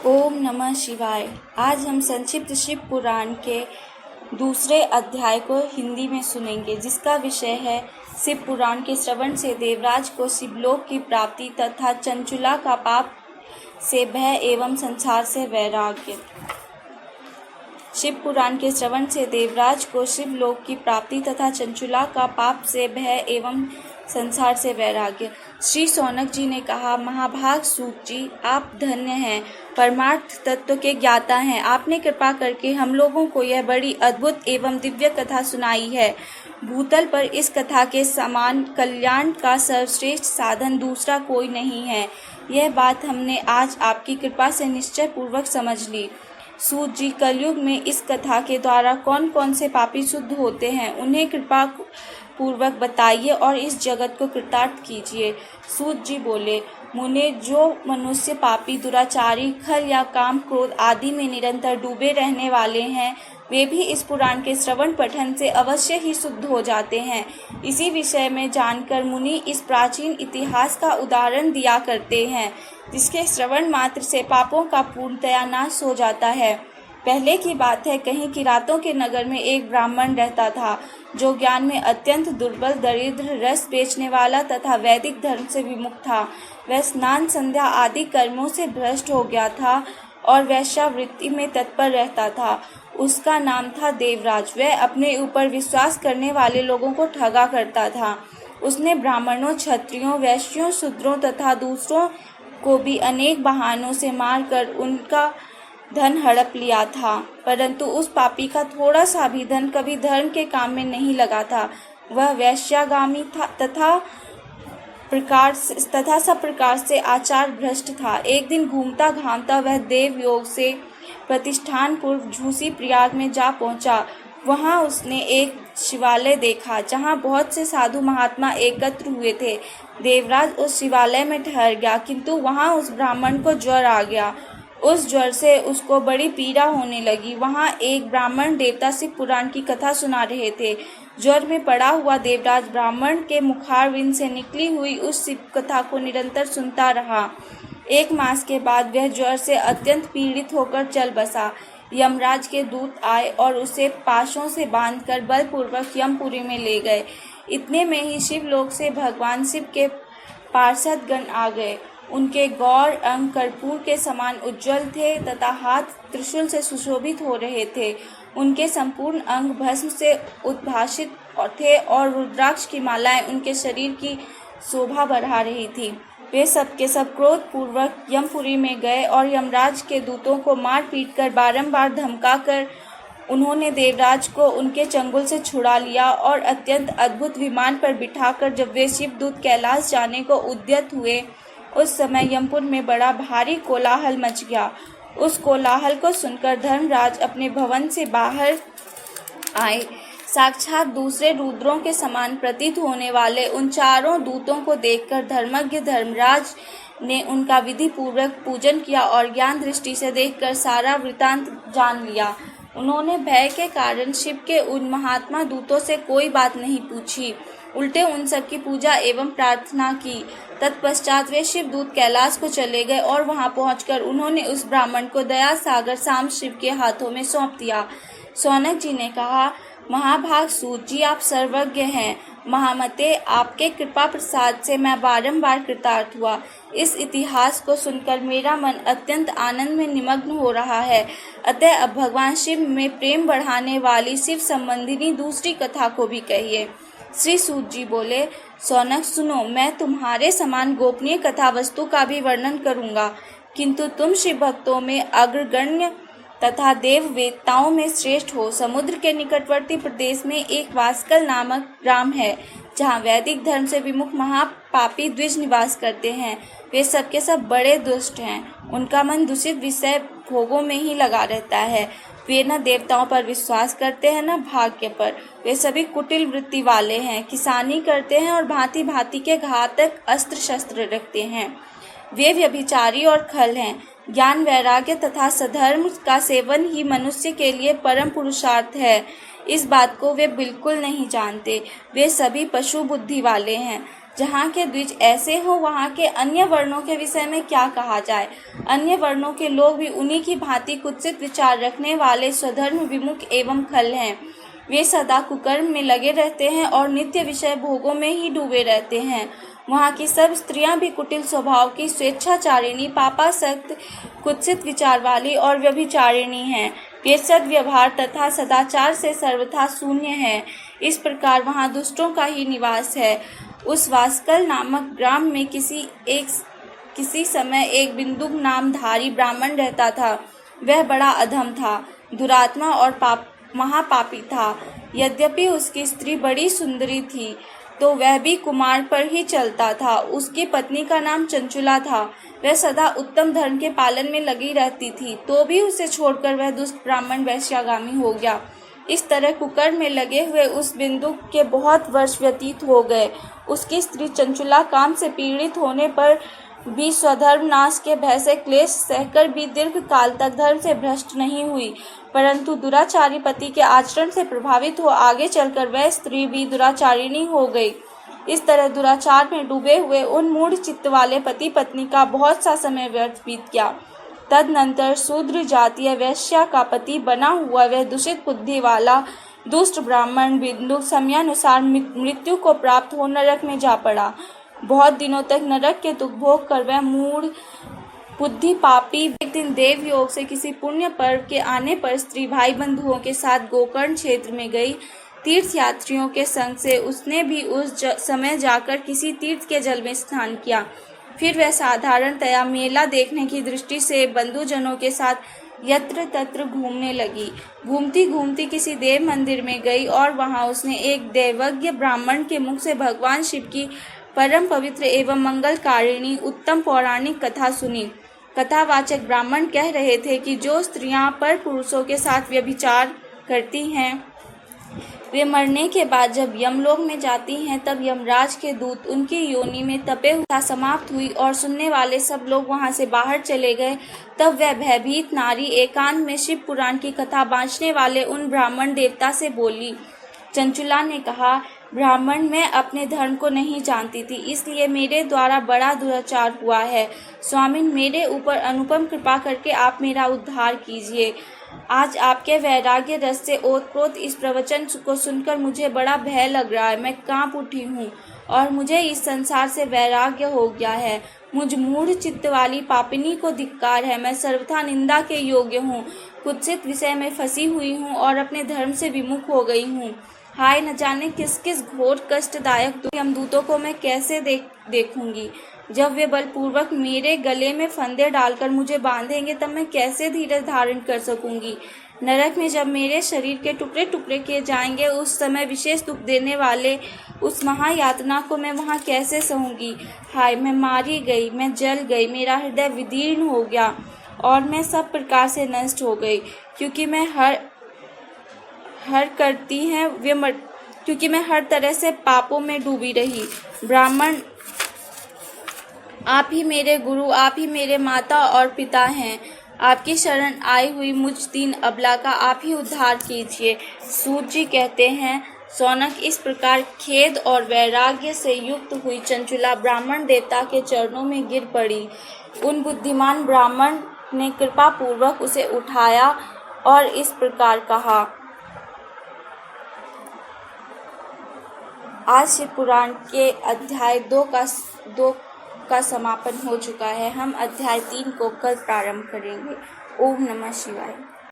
ओम नमः शिवाय। आज हम संक्षिप्त शिव पुराण के दूसरे अध्याय को हिंदी में सुनेंगे, जिसका विषय है शिव पुराण के श्रवण से देवराज को शिवलोक की प्राप्ति तथा चंचुला का पाप से भय एवं संसार से वैराग्य। शिव पुराण के श्रवण से देवराज को शिवलोक की प्राप्ति तथा चंचुला का पाप से भय एवं संसार से वैराग्य। श्री सौनक जी ने कहा, महाभाग सूत जी, आप धन्य हैं, परमार्थ तत्व के ज्ञाता हैं। आपने कृपा करके हम लोगों को यह बड़ी अद्भुत एवं दिव्य कथा सुनाई है। भूतल पर इस कथा के समान कल्याण का सर्वश्रेष्ठ साधन दूसरा कोई नहीं है। यह बात हमने आज आपकी कृपा से निश्चय पूर्वक समझ ली। सूत जी, कलयुग में इस कथा के द्वारा कौन कौन से पापी शुद्ध होते हैं, उन्हें कृपा पूर्वक बताइए और इस जगत को कृतार्थ कीजिए। सूत जी बोले, मुने, जो मनुष्य पापी, दुराचारी, खल या काम क्रोध आदि में निरंतर डूबे रहने वाले हैं, वे भी इस पुराण के श्रवण पठन से अवश्य ही शुद्ध हो जाते हैं। इसी विषय में जानकर मुनि इस प्राचीन इतिहास का उदाहरण दिया करते हैं, जिसके श्रवण मात्र से पापों का पूर्णतया नाश हो जाता है। पहले की बात है, कहीं किरातों के नगर में एक ब्राह्मण रहता था, जो ज्ञान में अत्यंत दुर्बल, दरिद्र, रस बेचने वाला तथा वैदिक धर्म से विमुख था। वह स्नान संध्या आदि कर्मों से भ्रष्ट हो गया था और वैश्यावृत्ति में तत्पर रहता था। उसका नाम था देवराज। वह अपने ऊपर विश्वास करने वाले लोगों को ठगा करता था। उसने ब्राह्मणों, क्षत्रियों, वैश्यों, शूद्रों तथा दूसरों को भी अनेक बहानों से मारकर उनका धन हड़प लिया था, परंतु उस पापी का थोड़ा सा भी धन कभी धर्म के काम में नहीं लगा था। वह वैश्यागामी था तथा सब प्रकार से आचार भ्रष्ट था। एक दिन घूमता घामता वह देव योग से प्रतिष्ठान पूर्व झूसी प्रयाग में जा पहुंचा। वहां उसने एक शिवालय देखा, जहां बहुत से साधु महात्मा एकत्र हुए थे। देवराज उस शिवालय में ठहर गया, किंतु वहां उस ब्राह्मण को ज्वर आ गया। उस ज्वर से उसको बड़ी पीड़ा होने लगी। वहां एक ब्राह्मण देवता शिव पुराण की कथा सुना रहे थे। ज्वर में पड़ा हुआ देवराज ब्राह्मण के मुखारविंद से निकली हुई उस शिव कथा को निरंतर सुनता रहा। 1 मास के बाद वह ज्वर से अत्यंत पीड़ित होकर चल बसा। यमराज के दूत आए और उसे पाशों से बांधकर बलपूर्वक यमपुरी में ले गए। इतने में ही शिवलोक से भगवान शिव के पार्षद गण आ गए। उनके गौर अंग कर्पूर के समान उज्ज्वल थे तथा हाथ त्रिशूल से सुशोभित हो रहे थे। उनके संपूर्ण अंग भस्म से उद्भासित थे और रुद्राक्ष की मालाएं उनके शरीर की शोभा बढ़ा रही थी। वे सब के सब क्रोध पूर्वक यमपुरी में गए और यमराज के दूतों को मार पीट कर बारंबार धमकाकर उन्होंने देवराज को उनके चंगुल से छुड़ा लिया और अत्यंत अद्भुत विमान पर बिठाकर जब वे शिवदूत कैलाश जाने को उद्यत हुए, उस समय यमपुर में बड़ा भारी कोलाहल मच गया। उस कोलाहल को सुनकर धर्मराज अपने भवन से बाहर आए। साक्षात दूसरे रुद्रों के समान प्रतीत होने वाले उन चारों दूतों को देखकर धर्मज्ञ धर्मराज ने उनका विधि पूर्वक पूजन किया और ज्ञान दृष्टि से देखकर सारा वृतांत जान लिया। उन्होंने भय के कारण शिव के उन महात्मा दूतों से कोई बात नहीं पूछी, उल्टे उन सब की पूजा एवं प्रार्थना की। तत्पश्चात वे शिवदूत कैलाश को चले गए और वहां पहुंचकर उन्होंने उस ब्राह्मण को दया सागर साम शिव के हाथों में सौंप दिया। सौनक जी ने कहा, महाभाग सूत जी, आप सर्वज्ञ हैं। महामते, आपके कृपा प्रसाद से मैं बारंबार कृतार्थ हुआ। इस इतिहास को सुनकर मेरा मन अत्यंत आनंद में निमग्न हो रहा है। अतः अब भगवान शिव में प्रेम बढ़ाने वाली शिव संबंधिनी दूसरी कथा को भी कहिए। श्री सूत जी बोले, सौनक सुनो, मैं तुम्हारे समान गोपनीय कथा वस्तु का भी वर्णन करूंगा, किंतु तुम शिव भक्तों में अग्रगण्य तथा देव वेत्ताओं में श्रेष्ठ हो। समुद्र के निकटवर्ती प्रदेश में एक वास्कल नामक ग्राम है, जहाँ वैदिक धर्म से विमुख महापापी द्विज निवास करते हैं। वे सब के सब बड़े दुष्ट हैं। उनका मन दूषित विषय भोगों में ही लगा रहता है। वे न देवताओं पर विश्वास करते हैं, न भाग्य पर। वे सभी कुटिल वृत्ति वाले हैं, किसानी करते हैं और भांति भांति के घातक अस्त्र शस्त्र रखते हैं। वे व्यभिचारी और खल हैं। ज्ञान, वैराग्य तथा सधर्म का सेवन ही मनुष्य के लिए परम पुरुषार्थ है। इस बात को वे बिल्कुल नहीं जानते। वे सभी पशु बुद्धि वाले हैं। जहाँ के द्विज ऐसे हो वहाँ के अन्य वर्णों के विषय में क्या कहा जाए। अन्य वर्णों के लोग भी उन्हीं की भांति कुत्सित विचार रखने वाले स्वधर्म विमुख एवं खल हैं। वे सदा कुकर्म में लगे रहते हैं और नित्य विषय भोगों में ही डूबे रहते हैं। वहाँ की सब स्त्रियां भी कुटिल स्वभाव की, स्वेच्छाचारिणी, पापासक्त, कुत्सित विचार वाली और व्यभिचारिणी हैं। वे सद्व्यवहार तथा सदाचार से सर्वथा शून्य हैं। इस प्रकार वहाँ दुष्टों का ही निवास है। उस वास्कल नामक ग्राम में किसी समय एक बिंदुक नामधारी ब्राह्मण रहता था। वह बड़ा अधम था, दुरात्मा और महापापी था। यद्यपि उसकी स्त्री बड़ी सुंदरी थी तो वह भी कुमार पर ही चलता था। उसकी पत्नी का नाम चंचुला था। वह सदा उत्तम धर्म के पालन में लगी रहती थी, तो भी उसे छोड़कर वह दुष्ट ब्राह्मण वैश्यागामी हो गया। इस तरह कुकर्म में लगे हुए उस बिंदु के बहुत वर्ष व्यतीत हो गए। उसकी स्त्री चंचुला काम से पीड़ित होने पर भी स्वधर्म नाश के भय से क्लेश सहकर भी दीर्घ काल तक धर्म से भ्रष्ट नहीं हुई, परंतु दुराचारी पति के आचरण से प्रभावित हो आगे चलकर वह स्त्री भी दुराचारिणी हो गई। इस तरह दुराचार में डूबे हुए उन मूढ़ चित्त वाले पति पत्नी का बहुत सा समय व्यर्थ बीत गया। तदनंतर शूद्र जातीय वैश्या का पति बना हुआ वह दूषित बुद्धि वाला दुष्ट ब्राह्मण बिंदुक समयानुसार मृत्यु को प्राप्त हो नरक में जा पड़ा। बहुत दिनों तक नरक के दुख भोग कर वह मूढ़ बुद्धि पापी एक दिन देव योग से किसी पुण्य पर्व के आने पर स्त्री भाई बंधुओं के साथ गोकर्ण क्षेत्र में गई। तीर्थ यात्रियों के संग से उसने भी उस समय जाकर किसी तीर्थ के जल में स्नान किया। फिर वह साधारणतया मेला देखने की दृष्टि से बंधुजनों के साथ यत्र तत्र घूमने लगी। घूमती घूमती किसी देव मंदिर में गई और वहां उसने एक दैवज्ञ ब्राह्मण के मुख से भगवान शिव की परम पवित्र एवं मंगलकारिणी उत्तम पौराणिक कथा सुनी। कथावाचक ब्राह्मण कह रहे थे कि जो स्त्रियां पर पुरुषों के साथ व्यभिचार करती हैं वे मरने के बाद जब यमलोक में जाती हैं तब यमराज के दूत उनकी योनि में तपे हुआ समाप्त हुई और सुनने वाले सब लोग वहां से बाहर चले गए। तब वह भयभीत नारी एकांत में शिव पुराण की कथा बांचने वाले उन ब्राह्मण देवता से बोली। चंचुला ने कहा, ब्राह्मण, मैं अपने धर्म को नहीं जानती थी, इसलिए मेरे द्वारा बड़ा दुराचार हुआ है। स्वामिन, मेरे ऊपर अनुपम कृपा करके आप मेरा उद्धार कीजिए। आज आपके वैराग्य रस से ओतप्रोत इस प्रवचन को सुनकर मुझे बड़ा भय लग रहा है। मैं कांप उठी हूँ और मुझे इस संसार से वैराग्य हो गया है। मुझ मूढ़ चित्त वाली पापिनी को धिक्कार है। मैं सर्वथा निंदा के योग्य हूँ, कुत्सित विषय में फंसी हुई हूँ और अपने धर्म से विमुख हो गई हूँ। हाय, न जाने किस किस घोर कष्टदायक यमदूतों को मैं कैसे देखूंगी। जब वे बलपूर्वक मेरे गले में फंदे डालकर मुझे बांधेंगे तब मैं कैसे धीरज धारण कर सकूंगी। नरक में जब मेरे शरीर के टुकड़े टुकड़े किए जाएंगे उस समय विशेष दुख देने वाले उस महायातना को मैं वहां कैसे सहूंगी। हाय, मैं मारी गई, मैं जल गई, मेरा हृदय विदीर्ण हो गया और मैं सब प्रकार से नष्ट हो गई, क्योंकि मैं हर तरह से पापों में डूबी रही। ब्राह्मण, आप ही मेरे गुरु, आप ही मेरे माता और पिता हैं। आपकी शरण आई हुई मुझ दीन अबला का आप ही उद्धार कीजिए। सूत जी कहते हैं, सौनक, इस प्रकार खेद और वैराग्य से युक्त हुई चंचुला ब्राह्मण देवता के चरणों में गिर पड़ी। उन बुद्धिमान ब्राह्मण ने कृपा पूर्वक उसे उठाया और इस प्रकार कहा। आज शिव पुराण के अध्याय 2 का समापन हो चुका है। हम अध्याय 3 को कल प्रारंभ करेंगे। ओम नमः शिवाय।